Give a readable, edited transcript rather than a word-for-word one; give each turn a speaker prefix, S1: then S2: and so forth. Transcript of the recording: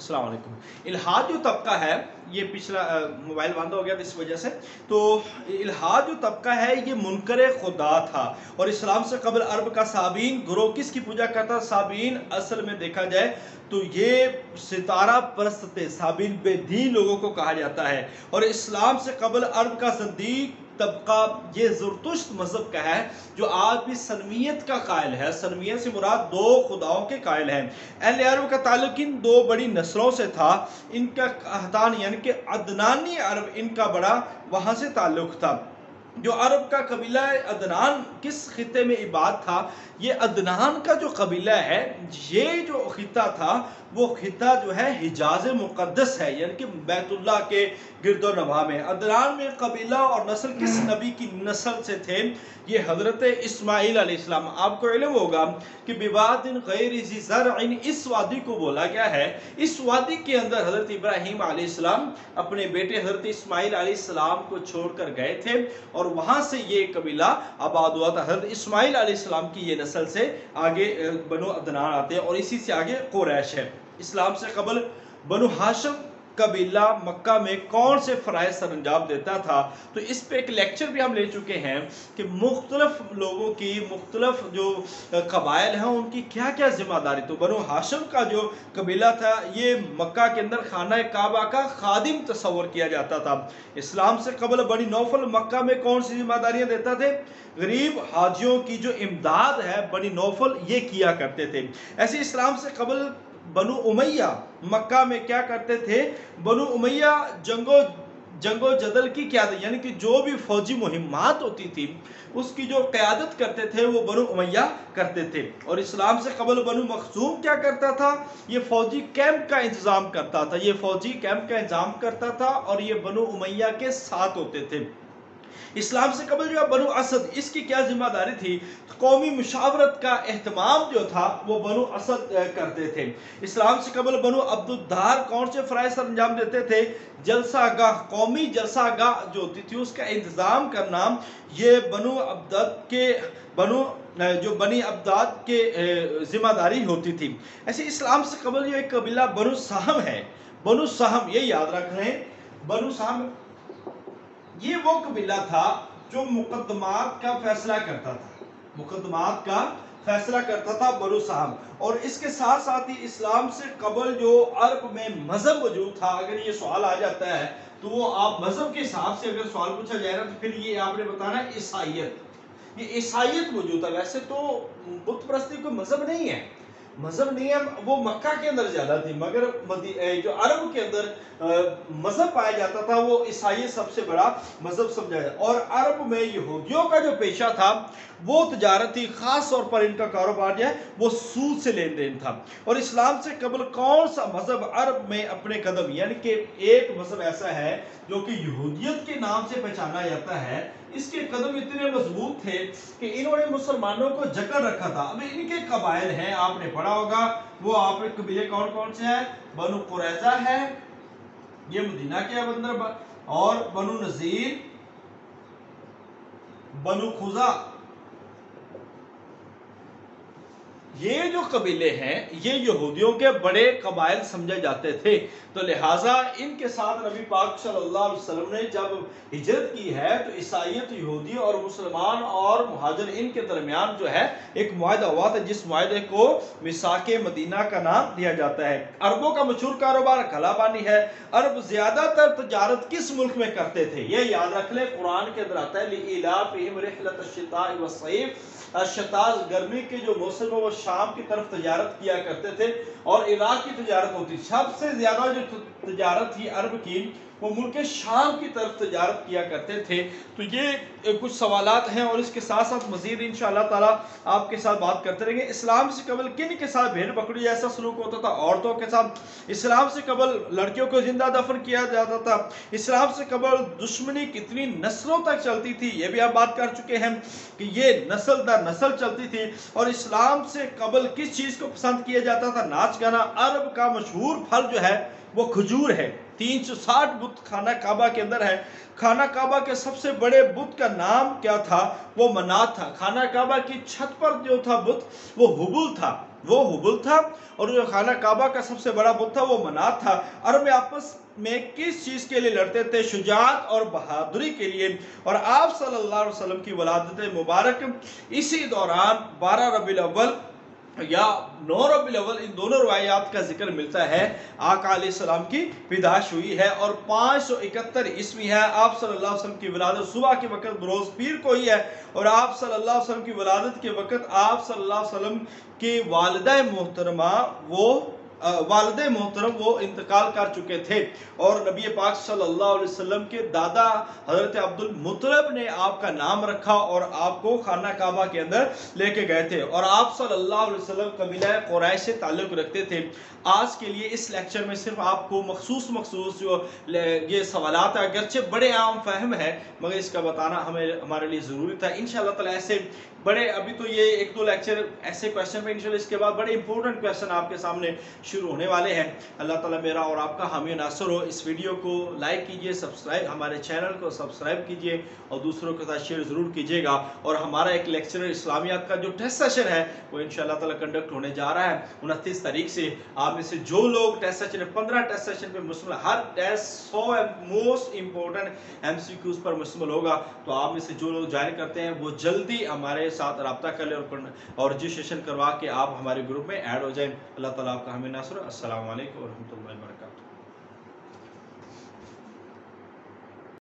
S1: अस्सलाम वालेकुम। इल्हाद जो तबका है, ये पिछला मोबाइल बंद हो गया था इस वजह से। तो इल्हाद जो तबका है ये मुनकर खुदा था, और इस्लाम से कबल अरब का साबीन ग्रोह किसकी पूजा करता? साबीन असल में देखा जाए तो ये सितारा परस्त थे, साबीन बेदीन लोगों को कहा जाता है। और इस्लाम से कबल अरब का ज़दीक तबका ये ज़रतुश्त मज़हब का है, जो आज भी सनमियत का कायल है। सनमियत से मुराद दो खुदाओं के कायल हैं। अहले अरब का ताल्लुक इन दो बड़ी नस्लों से था। इनका कहतान यानी कि अदनानी अरब, इनका बड़ा वहाँ से ताल्लुक था। जो अरब का कबीला अदनान किस खिते में इबाद था? ये अदनान का जो कबीला है, ये जो खिता था, वो खिता जो है हिजाज मुक़द्दस है, यानी कि बैतुल्लाह के गिरदो नवाह में। अदनान में कबीला और नस्ल किस नबी की नस्ल से थे? ये हज़रत इस्माईल अलैहिस्सलाम। आपको इल्म होगा कि बिवादिन गैरि ज़ी ज़रअन, इस वादी को बोला गया है। इस वादी के अंदर हज़रत इब्राहीम अलैहिस्सलाम अपने बेटे हज़रत इस्माईल अलैहिस्सलाम को छोड़कर गए थे, और वहाँ से ये कबीला आबाद हुआ था। हज़रत इस्माईल अलैहिस्सलाम की ये नस्ल से आगे बनु अदनान आते हैं, और इसी से आगे कुरैश है। इस्लाम से कबल बनु हाशिम कबीला मक्का में कौन से फ़राइज़ सर अंजाम देता था? तो इस पे एक लेक्चर भी हम ले चुके हैं कि मुख्तलिफ लोगों की, मुख्तलिफ जो कबाइल हैं, उनकी क्या क्या ज़िम्मेदारी। तो बनु हाशिम का जो कबीला था, ये मक्का के अंदर खाना काबा का खादिम तस्वर किया जाता था। इस्लाम से कबल बनी नौफल मक्का में कौन सी जिम्मेदारियाँ देता थे? गरीब हाजियों की जो इमदाद है बनी नौफल ये किया करते थे। ऐसे इस्लाम से कबल बनु उमैया मक्का में क्या करते थे? बनु उमैया जंगो जदल की क़यादत, यानी कि जो भी फौजी मुहिम्मात होती थी उसकी जो क़यादत करते थे वो बनु उमैया करते थे। और इस्लाम से कबल बनु मखजूम क्या करता था? ये फौजी कैंप का इंतज़ाम करता था, ये फौजी कैंप का इंतज़ाम करता था, और ये बनु उमैया के साथ होते थे। इस्लाम से कबल जो है बनु असद, इसकी क्या जिम्मेदारी थी? कौमी मुशावरत का एहतमाम जो था वो बनु असद करते थे। इस्लाम से कबल बनु अब्दुद्दार कौन से फ़राइज़ सर अंजाम देते थे? जलसागाह, कौमी जलसागाह जो होती थी उसका इंतज़ाम करना, ये जो बनी अब्दाद के ज़िम्मेदारी होती थी। ऐसे इस्लाम से कबल जो एक कबीला बनु सहम है, बनु सहम, ये याद रख रहे हैं, बनु सहम ये वो कबीला था जो मुकदमात का फैसला करता था, मुकदमात का फैसला करता था बनु सहम। और इसके साथ साथ ही इस्लाम से कबल जो अरब में मजहब वजूद था, अगर ये सवाल आ जाता है तो वो आप मजहब के हिसाब से अगर सवाल पूछा जाएगा तो फिर ये आपने बताना है ईसाइयत। ये ईसाइयत वजूद था। वैसे तो बुत परस्ती कोई मजहब नहीं है, मजहब नहीं है, वो मक्का के अंदर ज्यादा थी, मगर जो अरब के अंदर मजहब पाया जाता था वो ईसाई सबसे बड़ा मजहब समझा जाता। और अरब में यहूदियों का जो पेशा था वो तजारत थी, खास तौर पर इनका कारोबार जो है वो सूद से लेन देन था। और इस्लाम से कबल कौन सा मजहब अरब में अपने कदम, यानी कि एक मजहब ऐसा है जो कि यहूदियत के नाम से पहचाना जाता है, इसके कदम इतने मजबूत थे कि इन्होंने मुसलमानों को जकड़ रखा था। अब इनके कबाइल हैं, आपने पढ़ा होगा, वो आपने कबीले कौन कौन से हैं? बनु कुरैजा है, ये मदीना के अंदर, और बनु नजीर, बनु खुजा। ये जो कबीले हैं ये यहूदियों के बड़े कबाइल समझे जाते थे। तो लिहाजा इनके साथ नबी पाक सल्लल्लाहु अलैहि वसल्लम ने जब हिजरत की है तो ईसाइयत, यहूदी और मुसलमान और मुहाजिर इनके दरमियान जो है एक मुआहदा हुआ था, जिस मुआहदे को मिसाके मदीना का नाम दिया जाता है। अरबों का मशहूर कारोबार कलाबानी है। अरब ज्यादातर तजारत किस मुल्क में करते थे? ये याद रख ले, कुरान के अंदर आता है लिइलाफिहिम रिहलतश्शिताइ वस्सैफ, शताज गर्मी के जो मौसम है वो शाम की तरफ तजारत किया करते थे, और इराक की तजारत होती। सबसे ज्यादा जो तजारत थी अरब की वो मुल्क शाम की तरफ तजारत किया करते थे। तो ये कुछ सवालात हैं, और इसके साथ साथ मजीद इंशाअल्लाह ताला आपके साथ बात करते रहेंगे। इस्लाम से कबल किन के साथ भेड़ बकरी जैसा सलूक होता था? औरतों के साथ। इस्लाम से कबल लड़कियों को जिंदा दफन किया जाता था। इस्लाम से कबल दुश्मनी कितनी नस्लों तक चलती थी, ये भी आप बात कर चुके हैं कि ये नस्ल दर नस्ल चलती थी। और इस्लाम से कबल किस चीज़ को पसंद किया जाता था? नाच गाना। अरब का मशहूर फल जो है वो खजूर है। 360 बुत खाना काबा के अंदर है। खाना काबा के सबसे बड़े बुत का नाम क्या था? वो मनात था। खाना काबा की छत पर जो था बुत वो हुबुल था और जो खाना काबा का सबसे बड़ा बुत था वो मनात था। अरब में आपस में किस चीज के लिए लड़ते थे? शुजाअत और बहादुरी के लिए। और आप सल्लल्लाहु अलैहि वसल्लम की वलादत मुबारक इसी दौरान 12 रबीउल अव्वल या 9 रबीउल अव्वल, इन दोनों रवायात का जिक्र मिलता है। आका अलैहिस्सलाम की पैदाइश हुई है और 571 ईस्वी है। आप सल्लल्लाहु अलैहि वसल्लम की विलादत सुबह के वक्त बरोज पीर को ही है और आप सल्लल्लाहु अलैहि वसल्लम की विलादत के वक्त आप सल्लल्लाहु अलैहि वसल्लम की वालिद मोहतरम वो इंतकाल कर चुके थे और नबी पाक सल्लल्लाहु अलैहि वसल्लम के दादा हजरत अब्दुल मुत्तलिब ने आपका नाम रखा और आपको खाना काबा के अंदर लेके गए थे और आप सल्लल्लाहु अलैहि वसल्लम कबीला कुरैश से ताल्लुक रखते थे। आज के लिए इस लेक्चर में सिर्फ आपको मखसूस जो ये सवालात है, अगरचे बड़े आम फहम है मगर इसका बताना हमारे लिए ज़रूरी था। इंशाअल्लाह ताला ऐसे बड़े, अभी तो ये 1-2 लेक्चर ऐसे क्वेश्चन पे, इंशाअल्लाह इसके बाद बड़े इंपॉर्टेंट क्वेश्चन आपके सामने शुरू होने वाले हैं। अल्लाह ताला मेरा और आपका हामी नासर हो। इस वीडियो को लाइक कीजिए, हमारे चैनल को सब्सक्राइब कीजिए और दूसरों के साथ शेयर ज़रूर कीजिएगा। और हमारा एक लेक्चर इस्लामियात का जो टेस्ट सेशन है वो इंशाअल्लाह ताला कंडक्ट होने जा रहा है 29 तारीख से। आप में से जो लोग टेस्ट सेशन 15 टेस्ट सेशन पे मुश्तमिल, हर टेस्ट 100 मोस्ट इंपॉर्टेंट MCQs पर मुश्तमिल होगा, तो आप में से जो लोग ज्वाइन करते हैं वो जल्दी हमारे साथ रब्ता कर ले और रजिस्ट्रेशन करवा के आप हमारे ग्रुप में ऐड हो जाएं। अल्लाह ताला आपका हमें नासर। अस्सलाम वालेकुम व रहमतुल्लाहि व बरकातहू।